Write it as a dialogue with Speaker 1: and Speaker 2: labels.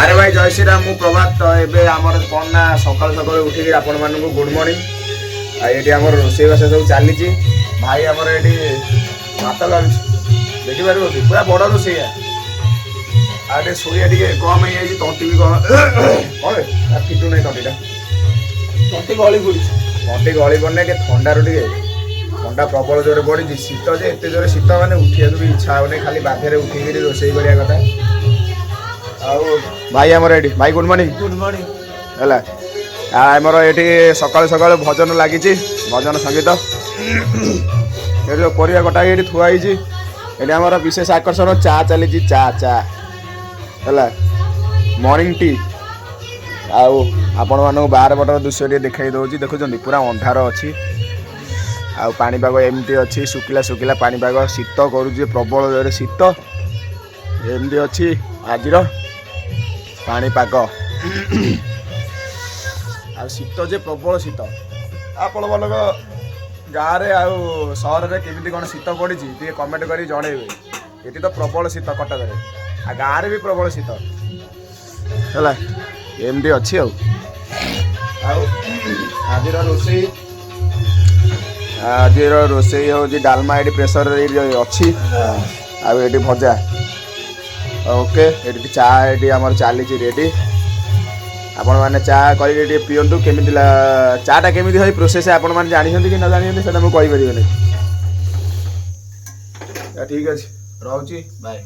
Speaker 1: अरे भाई जय श्री राम मु प्रभात तो एबे हमर कोन ना सकाळ सकाळ उठी आपण मानन को गुड मॉर्निंग आ एटी हमर रोसे बसे सब चाली छी भाई हमर एटी भात लाग देखि बारे होती पूरा बड़ रोसे आटे सोया टिके कम हे जी तंटी भी कम ओए फिटू नै तंटीटा तंटी गली पड़ने के ठंडा रो टिके ठंडा प्रबल जोरे पड़ी शीत जे एते जोरे शीत माने उठिया भी इच्छा होने खाली बाधे उठी गिरी रोसे करिया कथा भाई आमर ये भाई गुड मॉर्निंग है आमर ये सकाल सकाल भजन लगी भजन संगीत ये जो परिया कटा ये थुआई ये आमर विशेष आकर्षण चा चली चा चा है मॉर्निंग टी आपण मानक बाहर बटर दृश्य देखा दूसरी देखुं पूरा अंधार अच्छी पाणीपाग एमती अच्छी सुखिला सुखिला पाणीपाग शीत करुचे प्रबल जोरे शीत एमती अच्छी आज पाणीपाग आ शीत जे प्रबल शीत आपण मानक गाँव में आउ सहर में केमी कौन शीत पड़ी कमेंट कर जनइबे ये तो प्रबल शीत कटक आ गाँव भी प्रबल शीत है एमती अच्छी आज रोसे हूँ डालमा ये प्रेसर अच्छी आठ भजा ओके ये चा ये आम चली रेडी आपण मैंने चा कर पींतु केमी चाटा केमी है प्रोसेस आपण मैंने जानते कि ना जानते मुझे कहीपर ठीक अच्छे रोची बाय।